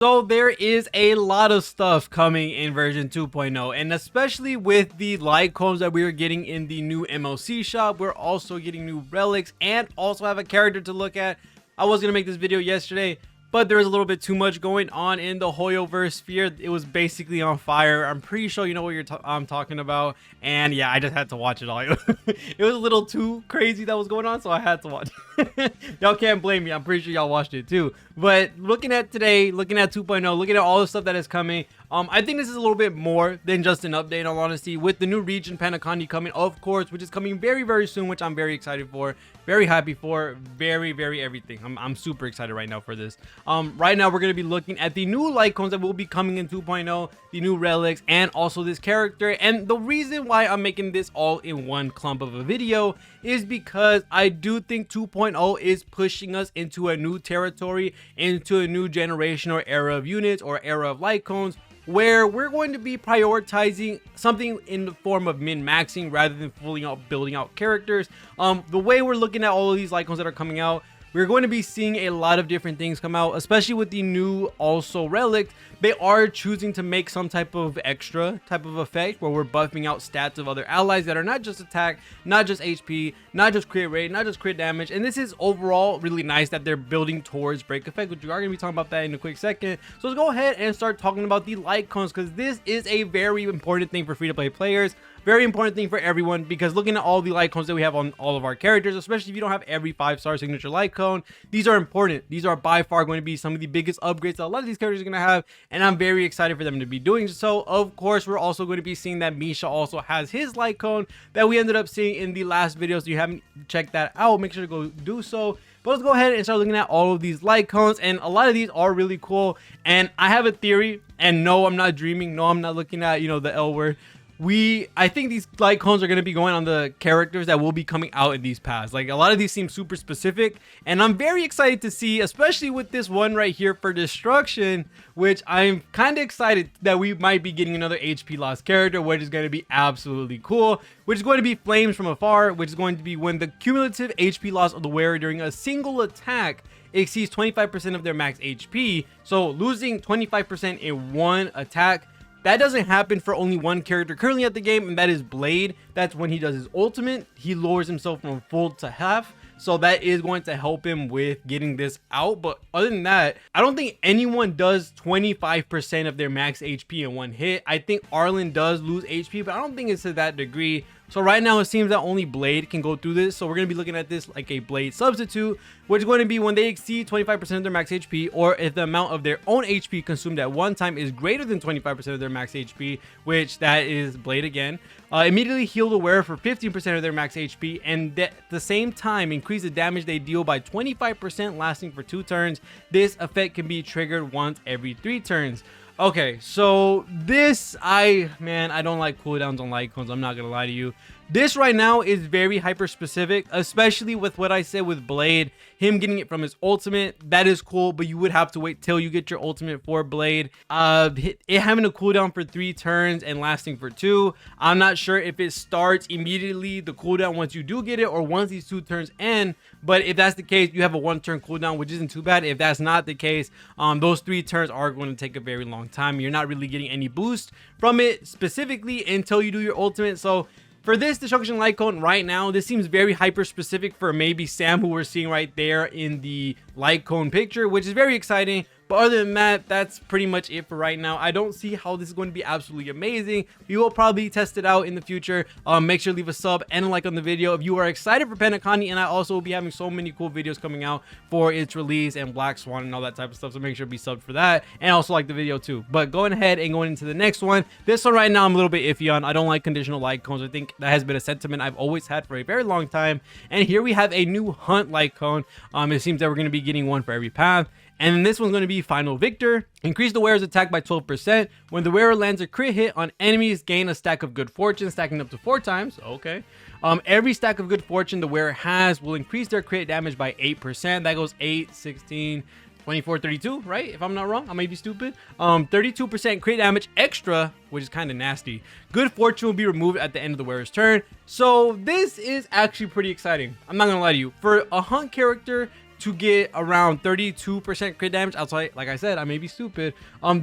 So there is a lot of stuff coming in version 2.0, and especially with the light cones that we are getting in the new MOC shop, we're also getting new relics and also have a character to look at. I was gonna make this video yesterday, but there was a little bit too much going on in the Hoyoverse sphere. It was basically on fire. I'm pretty sure you know what I'm talking about. And yeah, I just had to watch it all. It was a little too crazy that was going on, so I had to watch it. Y'all can't blame me. I'm pretty sure y'all watched it too. But looking at today, looking at 2.0, looking at all the stuff that is coming, I think this is a little bit more than just an update, in all honesty, with the new region penacony coming, of course, which is coming very, very soon, which I'm very excited for, very happy for, very, very everything. I'm super excited right now for this. Right now, we're going to be looking at the new light cones that will be coming in 2.0, the new relics, and also this character. And the reason why I'm making this all in one clump of a video is because I do think 2.0 is pushing us into a new territory, into a new generation or era of units or era of light cones, where we're going to be prioritizing something in the form of min-maxing rather than fully out building out characters. The way we're looking at all of these icons that are coming out, we're going to be seeing a lot of different things come out, especially with the new also relics. They are choosing to make some type of extra type of effect where we're buffing out stats of other allies that are not just attack, not just HP, not just crit rate, not just crit damage. And this is overall really nice that they're building towards break effect, which we are going to be talking about that in a quick second. So let's go ahead and start talking about the light cones, because this is a very important thing for free-to-play players. Very important thing for everyone, because looking at all the light cones that we have on all of our characters, especially if you don't have every 5-star signature light cone, these are important. These are by far going to be some of the biggest upgrades that a lot of these characters are going to have, and I'm very excited for them to be doing so. Of course, we're also going to be seeing that Misha also has his light cone that we ended up seeing in the last video. So if you haven't checked that out, make sure to go do so. But let's go ahead and start looking at all of these light cones, and a lot of these are really cool. And I have a theory, and no, I'm not dreaming. No, I'm not looking at, you know, the L word. I think these light cones are going to be going on the characters that will be coming out in these paths. Like, a lot of these seem super specific, and I'm very excited to see, especially with this one right here for destruction, which I'm kind of excited that we might be getting another HP loss character, which is going to be absolutely cool, which is going to be Flames from Afar, which is going to be when the cumulative HP loss of the wearer during a single attack exceeds 25% of their max HP. So losing 25% in one attack, that doesn't happen for only one character currently at the game, and that is Blade. That's when he does his ultimate. He lowers himself from full to half. So that is going to help him with getting this out. But other than that, I don't think anyone does 25% of their max HP in one hit. I think Arlen does lose HP, but I don't think it's to that degree. So right now it seems that only Blade can go through this. So we're going to be looking at this like a Blade substitute, which is going to be when they exceed 25% of their max HP, or if the amount of their own HP consumed at one time is greater than 25% of their max HP, which that is Blade again. Immediately heal the wearer for 15% of their max HP, and at the same time increase the damage they deal by 25%, lasting for 2 turns. This effect can be triggered once every 3 turns. Okay, so this, I don't like cooldowns on light cones, I'm not gonna lie to you. This right now is very hyper specific, especially with what I said with Blade, him getting it from his ultimate. That is cool, but you would have to wait till you get your ultimate for Blade. It having a cooldown for 3 turns and lasting for 2. I'm not sure if it starts immediately, the cooldown, once you do get it, or once these 2 turns end. But if that's the case, you have a 1-turn cooldown, which isn't too bad. If that's not the case, those 3 turns are going to take a very long time. You're not really getting any boost from it specifically until you do your ultimate. So for this destruction light cone right now, this seems very hyper specific for maybe Sam, who we're seeing right there in the light cone picture, which is very exciting. But other than that, that's pretty much it for right now. I don't see how this is going to be absolutely amazing. We will probably test it out in the future. Make sure to leave a sub and a like on the video if you are excited for penacony, and I also will be having so many cool videos coming out for its release and Black Swan and all that type of stuff, so make sure to be subbed for that, and also like the video too. But going ahead and going into the next one, this one right now I'm a little bit iffy on. I don't like conditional light cones. I think that has been a sentiment I've always had for a very long time, and here we have a new hunt light cone. It seems that we're going to be getting one for every path. And then this one's going to be Final Victor. Increase the wearer's attack by 12%. When the wearer lands a crit hit on enemies, gain a stack of good fortune, stacking up to 4 times. Okay. Every stack of good fortune the wearer has will increase their crit damage by 8%. That goes 8, 16, 24, 32, right? If I'm not wrong, I may be stupid. 32% crit damage extra, which is kind of nasty. Good fortune will be removed at the end of the wearer's turn. So this is actually pretty exciting. I'm not going to lie to you. For a hunt character, to get around 32% crit damage outside. Like I said, I may be stupid.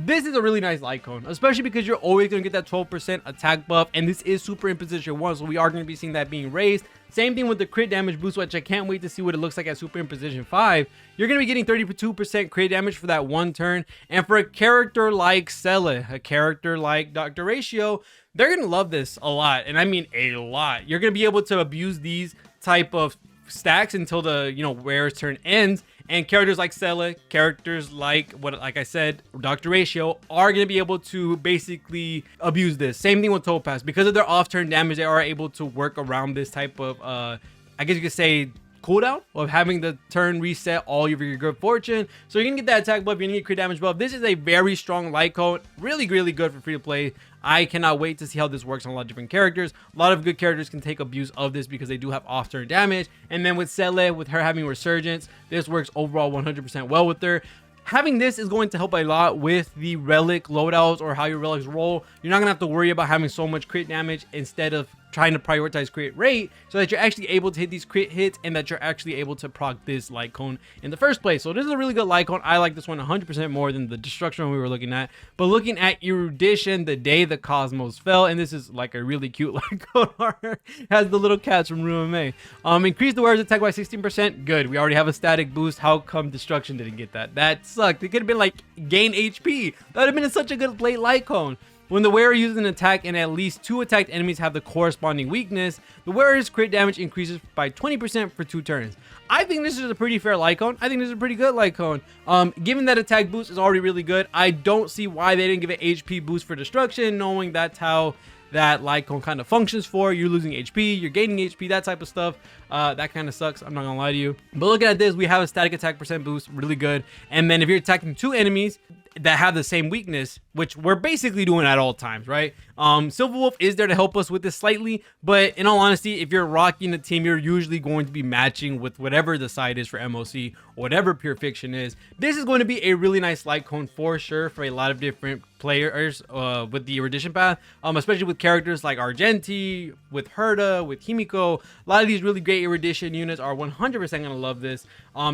This is a really nice light cone, especially because you're always going to get that 12% attack buff, and this is super in position 1, so we are going to be seeing that being raised. Same thing with the crit damage boost, which I can't wait to see what it looks like at super in position 5. You're going to be getting 32% crit damage for that 1 turn, and for a character like Cele, a character like Dr. Ratio, they're going to love this a lot, and I mean a lot. You're going to be able to abuse these type of stacks until the wearer's turn ends, and characters like Cele, characters like I said, Dr. Ratio, are going to be able to basically abuse this. Same thing with Topaz. Because of their off turn damage, they are able to work around this type of I guess you could say cooldown of having the turn reset all of your good fortune. So you're gonna get that attack buff, you're gonna get crit damage buff. This is a very strong light cone, really good for free to play. I cannot wait to see how this works on a lot of different characters. A lot of good characters can take abuse of this because they do have off turn damage. And then with Cele, with her having resurgence, this works overall 100% well with her. Having this is going to help a lot with the relic loadouts or how your relics roll. You're not gonna have to worry about having so much crit damage instead of trying to prioritize crit rate, so that you're actually able to hit these crit hits and that you're actually able to proc this light cone in the first place. So this is a really good light cone. I like this one 100% more than the destruction one we were looking at. But looking at erudition, the day the cosmos fell, and this is like a really cute light cone art. Has the little cats from REHOO. Increase the wearer's attack by 16%. Good. We already have a static boost. How come destruction didn't get that? That sucked. It could have been like gain HP. That would have been such a good late light cone. When the wearer uses an attack and at least 2 attacked enemies have the corresponding weakness, the wearer's crit damage increases by 20% for 2 turns. I think this is a pretty fair light cone. I think this is a pretty good light cone. Given that attack boost is already really good, I don't see why they didn't give it HP boost for destruction, knowing that's how that light cone kind of functions for. You're losing HP, you're gaining HP, that type of stuff. That kind of sucks, I'm not gonna lie to you. But looking at this, we have a static attack percent boost, really good. And then if you're attacking 2 enemies that have the same weakness, which we're basically doing at all times, right? Silver Wolf is there to help us with this slightly, but in all honesty, if you're rocking a team, you're usually going to be matching with whatever the side is for MOC or whatever Pure Fiction is. This is going to be a really nice light cone for sure for a lot of different players with the erudition path, especially with characters like Argenti, with Herta, with Himiko. A lot of these really great erudition units are 100% gonna love this.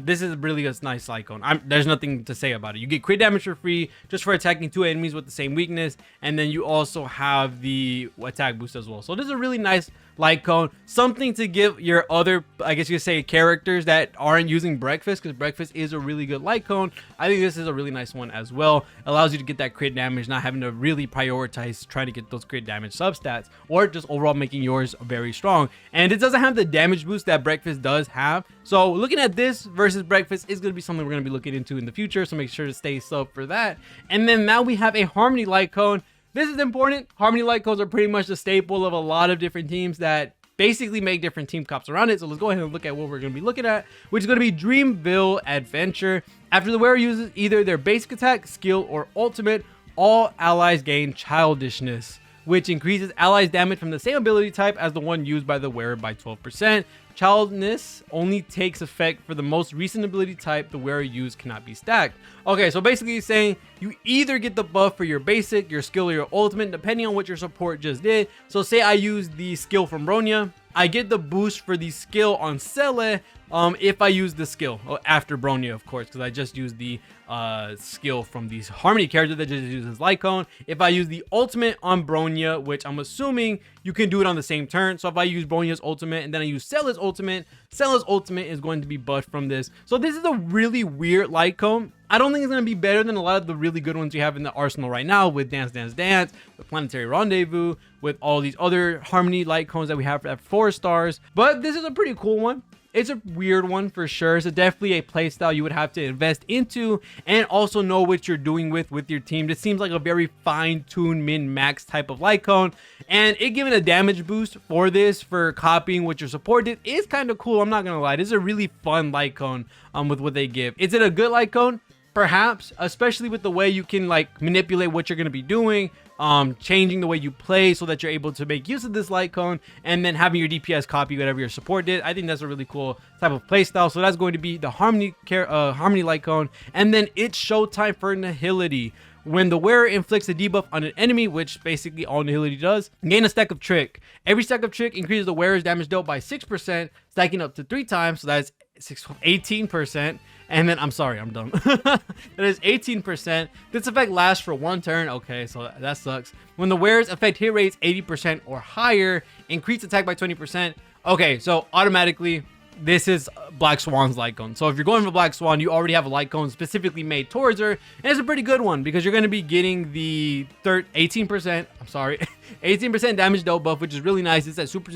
This is really a nice light cone. There's nothing to say about it. You get crit damage for free just for attacking 2 enemies with the same weakness, and then you also have the attack boost as well. So this is a really nice light cone, something to give your other, I guess you could say, characters that aren't using breakfast, because breakfast is a really good light cone. I think this is a really nice one as well. Allows you to get that crit damage, not having to really prioritize trying to get those crit damage substats, or just overall making yours very strong. And it doesn't have the damage boost that breakfast does have. So looking at this versus breakfast is going to be something we're going to be looking into in the future, so make sure to stay sub for that. And then now we have a harmony light cone. This is important. Harmony light cones are pretty much the staple of a lot of different teams that basically make different team cops around it. So let's go ahead and look at what we're going to be looking at, which is going to be Dreamville Adventure. After the wearer uses either their basic attack, skill, or ultimate, all allies gain childishness, which increases allies damage from the same ability type as the one used by the wearer by 12%. Childness only takes effect for the most recent ability type the wearer used cannot be stacked. Okay, so basically it's saying you either get the buff for your basic, your skill, or your ultimate, depending on what your support just did. So say I use the skill from Bronya, I get the boost for the skill on Cele if I use the skill after Bronya, of course, because I just used the skill from the Harmony character that just uses Light Cone. If I use the ultimate on Bronya, which I'm assuming you can do it on the same turn. So if I use Bronya's ultimate and then I use Cele's ultimate is going to be buffed from this. So this is a really weird Light Cone. I don't think it's going to be better than a lot of the really good ones you have in the arsenal right now with Dance Dance Dance, with Planetary Rendezvous, with all these other Harmony Light Cones that we have at 4 stars. But this is a pretty cool one. It's a weird one for sure. It's definitely a playstyle you would have to invest into and also know what you're doing with your team. This seems like a very fine-tuned min-max type of light cone, and it giving a damage boost for this for copying what your support did is kind of cool. I'm not gonna lie, this is a really fun light cone with what they give. Is it a good light cone? Perhaps, especially with the way you can like manipulate what you're going to be doing, changing the way you play so that you're able to make use of this light cone and then having your DPS copy whatever your support did. I think that's a really cool type of play style. So that's going to be the Harmony light cone. And then it's showtime for Nihility. When the wearer inflicts a debuff on an enemy, which basically all Nihility does, gain a stack of Trick. Every stack of Trick increases the wearer's damage dealt by 6%, stacking up to 3 times. So that's 18%. And then, I'm sorry, I'm dumb. That is 18%. This effect lasts for 1 turn. Okay, so that sucks. When the wearer's effect hit rates 80% or higher, increase attack by 20%. Okay, so automatically, this is Black Swan's light cone. So if you're going for Black Swan, you already have a light cone specifically made towards her. And it's a pretty good one because you're going to be getting the 18%, I'm sorry, 18% damage dealt buff, which is really nice. It's at super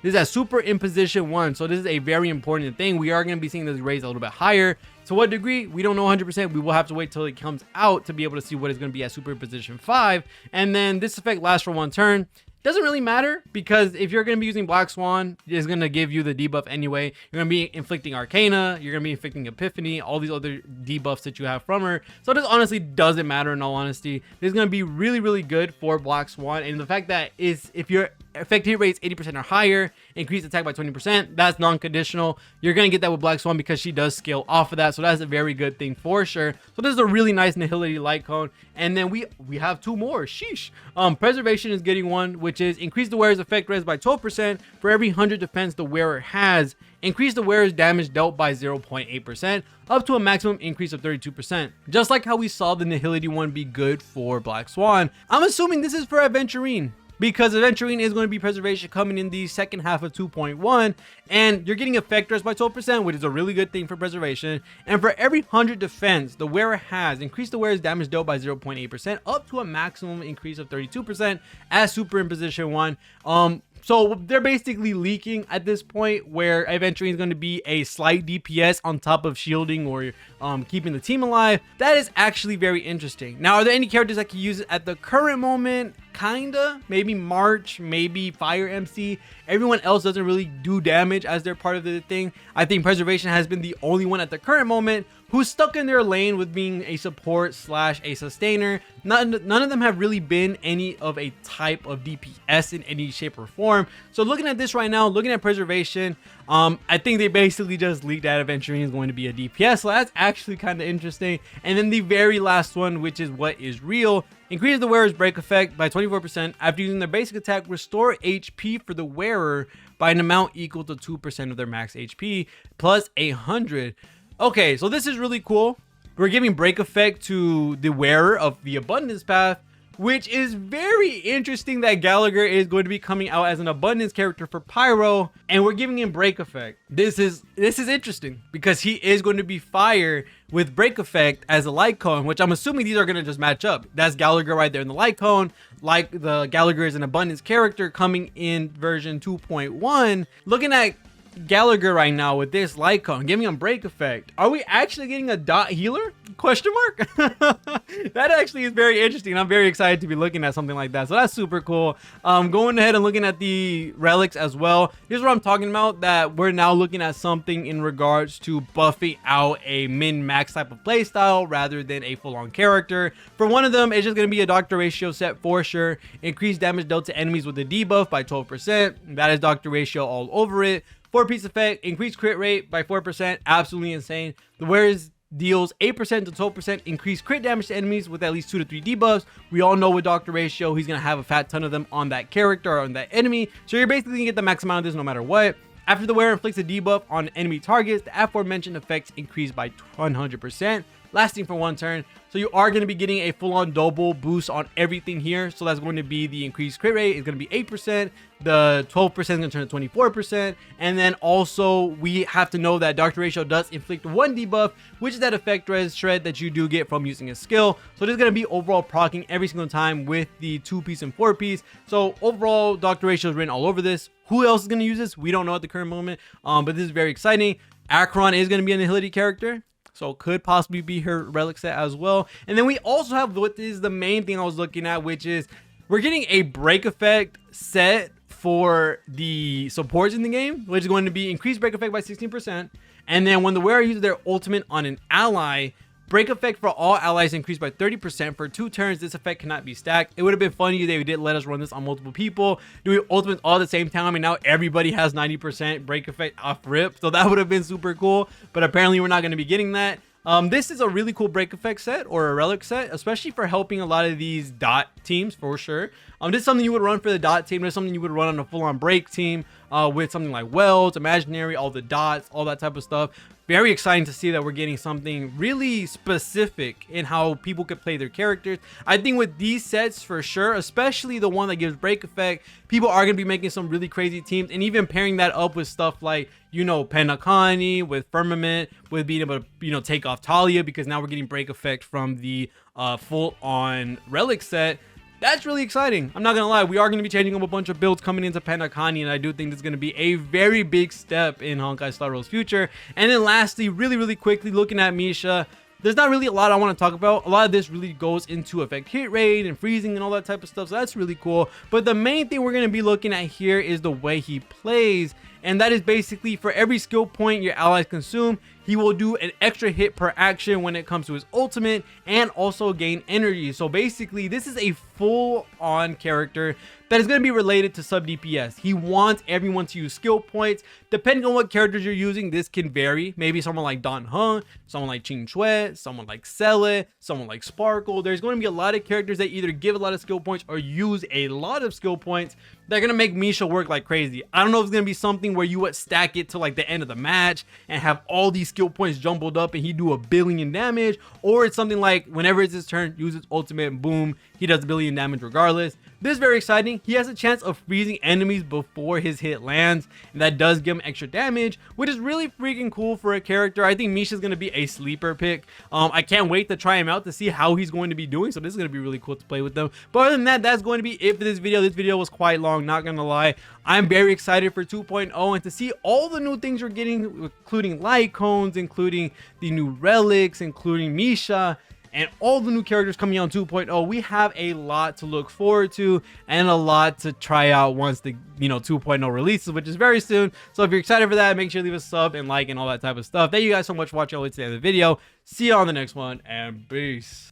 this is at super imposition 1, so this is a very important thing. We are going to be seeing this raised a little bit higher. To what degree, we don't know 100%. We will have to wait till it comes out to be able to see what is going to be at super imposition 5. And then this effect lasts for 1 turn. Doesn't really matter because if you're going to be using Black Swan, it's going to give you the debuff anyway. You're going to be inflicting Arcana, you're going to be inflicting Epiphany, all these other debuffs that you have from her. So this honestly doesn't matter in all honesty. This is going to be really, really good for Black Swan. And the fact that is if your effect hit rates 80% or higher, increase attack by 20%, that's non-conditional. You're going to get that with Black Swan because she does scale off of that. So that's a very good thing for sure. So this is a really nice Nihility light cone. And then we have 2 more. Sheesh. Preservation is getting one, which is increase the wearer's effect res by 12% for every 100 defense the wearer has. Increase the wearer's damage dealt by 0.8%, up to a maximum increase of 32%. Just like how we saw the Nihility one be good for Black Swan, I'm assuming this is for Aventurine, because Aventurine is going to be preservation coming in the second half of 2.1, and you're getting effect rest by 12%, which is a really good thing for preservation. And for every 100 defense the wearer has, increase the wearer's damage dealt by 0.8%, up to a maximum increase of 32% as super imposition 1. So they're basically leaking at this point where Aventurine is going to be a slight DPS on top of shielding or keeping the team alive. That is actually very interesting. Now, are there any characters that can use it at the current moment? Kinda. Maybe March, maybe Fire MC. Everyone else doesn't really do damage as they're part of the thing. I think Preservation has been the only one at the current moment who's stuck in their lane with being a support slash a sustainer. None of them have really been any of a type of DPS in any shape or form. So looking at this right now, looking at Preservation, I think they basically just leaked that Aventurine is going to be a DPS. So that's actually kind of interesting. And then the very last one, which is what is real. Increase the wearer's break effect by 24% after using their basic attack. Restore HP for the wearer by an amount equal to 2% of their max HP plus 100. Okay, so this is really cool. We're giving break effect to the wearer of the abundance path, which is very interesting that Gallagher is going to be coming out as an abundance character for Pyro, and we're giving him break effect. This is interesting because he is going to be fire with break effect as a light cone, which I'm assuming these are going to just match up. That's Gallagher right there in the light cone. Like the Gallagher is an abundance character coming in version 2.1. Looking at Gallagher right now with this light cone giving him break effect, are we actually getting a dot healer? Question mark. That actually is very interesting. I'm very excited to be looking at something like that, so that's super cool. Going ahead and looking at the relics as well, here's what I'm talking about, that we're now looking at something in regards to buffing out a min-max type of playstyle rather than a full-on character. For one of them, it's just going to be a doctor ratio set for sure. Increase damage dealt to enemies with a debuff by 12%. That is doctor ratio all over it. 4-piece effect, increased crit rate by 4%, absolutely insane. The wearer's deals 8% to 12% increased crit damage to enemies with at least 2 to 3 debuffs. We all know with Doctor Ratio, he's going to have a fat ton of them on that character or on that enemy. So you're basically going to get the max amount of this no matter what. After the wearer inflicts a debuff on enemy targets, the aforementioned effects increase by 100%, lasting for 1 turn. So you are going to be getting a full-on double boost on everything here. So that's going to be the increased crit rate is going to be 8%. The 12% is going to turn to 24%. And then also we have to know that Doctor Ratio does inflict 1 debuff, which is that effect res shred that you do get from using a skill. So this is going to be overall proccing every single time with the 2-piece and 4-piece. So overall, Doctor Ratio is written all over this. Who else is going to use this? We don't know at the current moment. But this is very exciting. Akron is going to be a Nihility character, so could possibly be her relic set as well. And then we also have what is the main thing I was looking at, which is we're getting a break effect set for the supports in the game, which is going to be increased break effect by 16%. And then when the wearer uses their ultimate on an ally, break effect for all allies increased by 30%. For 2 turns, this effect cannot be stacked. It would have been funny if they did let us run this on multiple people, doing ultimates all at the same time. I mean, now everybody has 90% break effect off rip, so that would have been super cool. But apparently we're not going to be getting that. This is a really cool break effect set or a relic set, especially for helping a lot of these dot teams for sure. This is something you would run for the dot team. This is something you would run on a full-on break team. with something like welds, imaginary, all the dots, all that type of stuff. Very exciting to see that we're getting something really specific in how people could play their characters. I think with these sets for sure, especially the one that gives break effect, people are going to be making some really crazy teams, and even pairing that up with stuff like, you know, penacony, with firmament, with being able to, you know, take off Talia, because now we're getting break effect from the full-on relic set. That's really exciting. I'm not gonna lie, we are gonna be changing up a bunch of builds coming into penacony, and I do think this is gonna be a very big step in Honkai Star Rail's future. And then lastly, really quickly, looking at Misha, there's not really a lot I want to talk about. A lot of this really goes into effect hit rate and freezing and all that type of stuff, so that's really cool. But the main thing we're going to be looking at here is the way he plays, and that is basically for every skill point your allies consume, he will do an extra hit per action when it comes to his ultimate, and also gain energy. So basically, this is a full-on character that is going to be related to sub DPS. He wants everyone to use skill points. Depending on what characters you're using, this can vary. Maybe someone like Dan Heng, someone like Ching Chue, someone like Cele, someone like Sparkle. There's going to be a lot of characters that either give a lot of skill points or use a lot of skill points. They're going to make Misha work like crazy. I don't know if it's going to be something where you would stack it to like the end of the match and have all these skill points jumbled up and he do 1 billion damage, or it's something like whenever it's his turn, use his ultimate and boom, he does 1 billion damage regardless. This is very exciting. He has a chance of freezing enemies before his hit lands, and that does give him extra damage, which is really freaking cool for a character. I think Misha's going to be a sleeper pick. I can't wait to try him out to see how he's going to be doing, so this is going to be really cool to play with them. But other than that, that's going to be it for this video. This video was quite long, not going to lie. I'm very excited for 2.0 and to see all the new things we're getting, including light cones, including the new relics, including Misha, and all the new characters coming out on 2.0. We have a lot to look forward to and a lot to try out once the 2.0 releases, which is very soon. So if you're excited for that, make sure to leave a sub and like and all that type of stuff. Thank you guys so much for watching all the way to the end of the video. See you on the next one, and peace.